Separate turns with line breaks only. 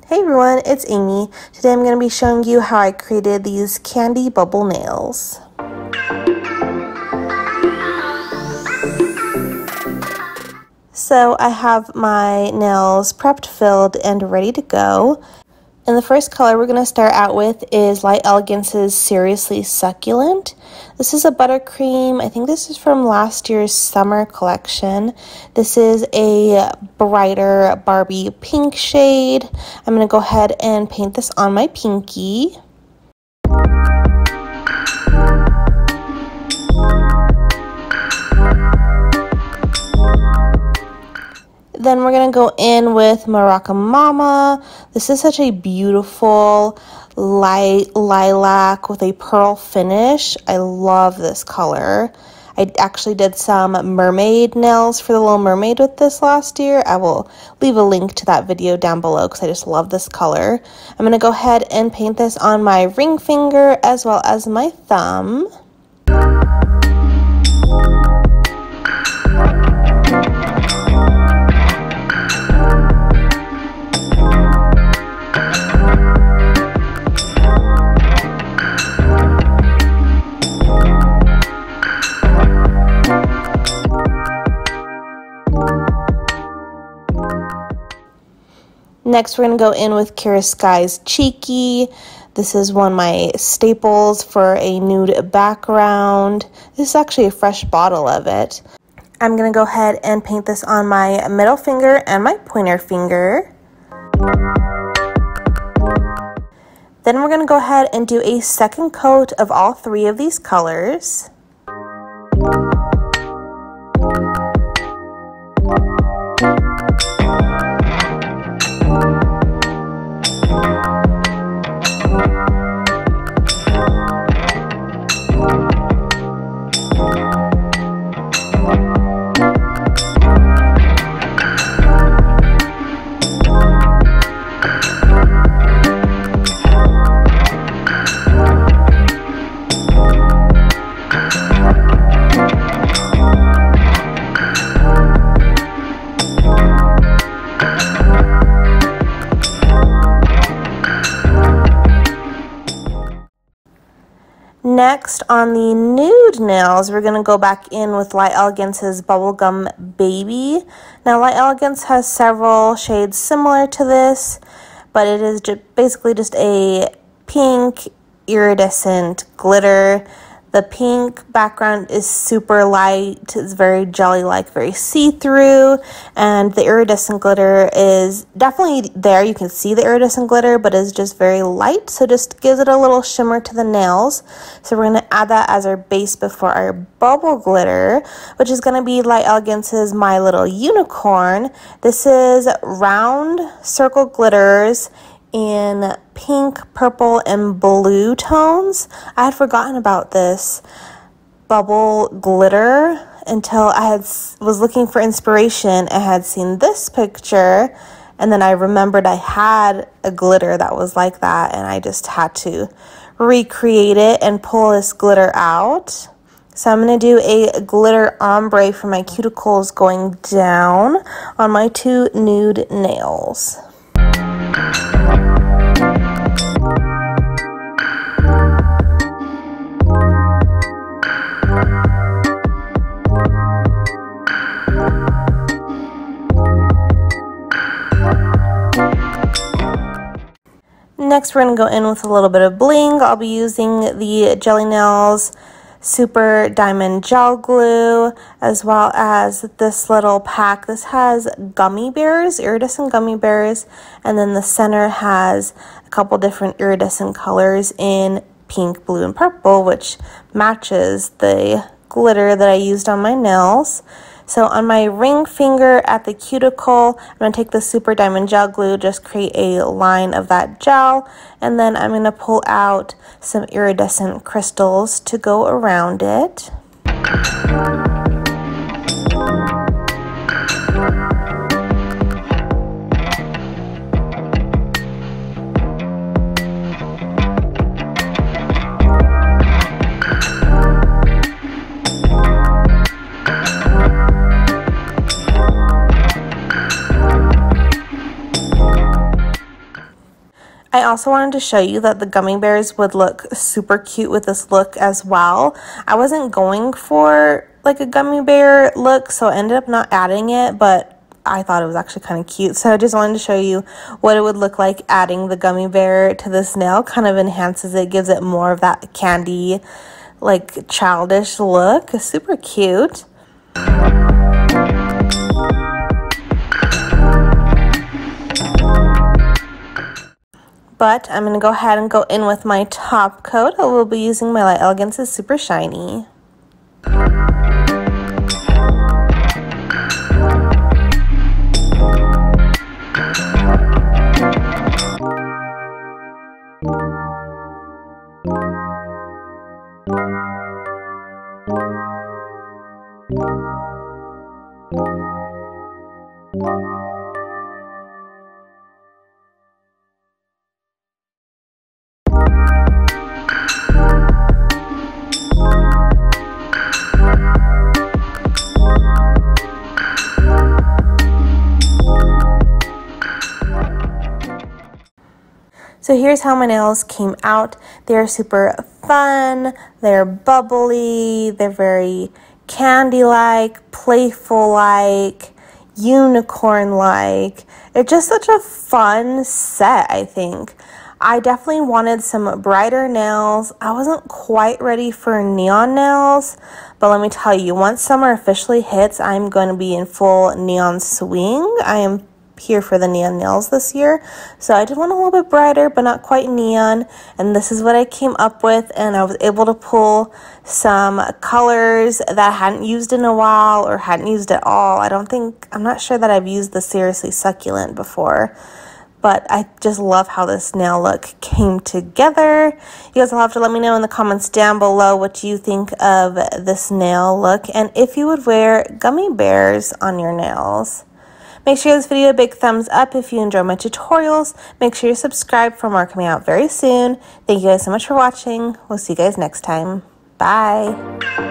Hey everyone, it's Amy. Today I'm going to be showing you how I created these candy bubble nails. So I have my nails prepped, filled, and ready to go. And the first color we're going to start out with is Light Elegance's Seriously Succulent. This is a buttercream. I think this is from last year's summer collection. This is a brighter Barbie pink shade. I'm going to go ahead and paint this on my pinky. Then we're going to go in with Maraca Mama. This is such a beautiful light lilac with a pearl finish. I love this color. I actually did some mermaid nails for the Little Mermaid with this last year. I will leave a link to that video down below because I just love this color. I'm going to go ahead and paint this on my ring finger as well as my thumb. Next, we're going to go in with Kara Sky's Cheeky. This is one of my staples for a nude background. This is actually a fresh bottle of it. I'm going to go ahead and paint this on my middle finger and my pointer finger. Then we're going to go ahead and do a second coat of all three of these colors. Next, on the nude nails, we're going to go back in with Light Elegance's Bubblegum Baby. Now, Light Elegance has several shades similar to this, but it is basically just a pink iridescent glitter. The pink background is super light. It's very jelly-like, very see-through, and the iridescent glitter is definitely there. You can see the iridescent glitter, but it's just very light, so just gives it a little shimmer to the nails. So we're going to add that as our base before our bubble glitter, which is going to be Light Elegance's My Little Unicorn. This is round circle glitters in pink, purple, and blue tones. I had forgotten about this bubble glitter until I was looking for inspiration. I had seen this picture, and then I remembered I had a glitter that was like that, and I just had to recreate it and pull this glitter out. So I'm going to do a glitter ombre for my cuticles going down on my two nude nails. Next, we're going to go in with a little bit of bling. I'll be using the Jelly Nails Super Diamond Gel Glue, as well as this little pack. This has gummy bears, iridescent gummy bears, and then the center has a couple different iridescent colors in pink, blue, and purple, which matches the glitter that I used on my nails. So on my ring finger at the cuticle, I'm going to take the Super Diamond Gel Glue, just create a line of that gel, and then I'm going to pull out some iridescent crystals to go around it. I also wanted to show you that the gummy bears would look super cute with this look as well. I wasn't going for like a gummy bear look, so I ended up not adding it, but I thought it was actually kind of cute. So I just wanted to show you what it would look like adding the gummy bear to this nail. Kind of enhances it, gives it more of that candy, like childish look. Super cute. But I'm going to go ahead and go in with my top coat. I will be using my Light Elegance's Super Shiny. So here's how my nails came out. They're super fun, they're bubbly, they're very candy-like, playful-like, unicorn-like. It's just such a fun set, I think. I definitely wanted some brighter nails. I wasn't quite ready for neon nails, but let me tell you, once summer officially hits, I'm going to be in full neon swing. I am here for the neon nails this year, so I did want a little bit brighter but not quite neon, and this is what I came up with. And I was able to pull some colors that I hadn't used in a while or hadn't used at all. I'm not sure that I've used the Seriously Succulent before, but I just love how this nail look came together. You guys will have to let me know in the comments down below what you think of this nail look and if you would wear gummy bears on your nails. Make sure you give this video a big thumbs up if you enjoy my tutorials. Make sure you subscribe for more coming out very soon. Thank you guys so much for watching. We'll see you guys next time. Bye.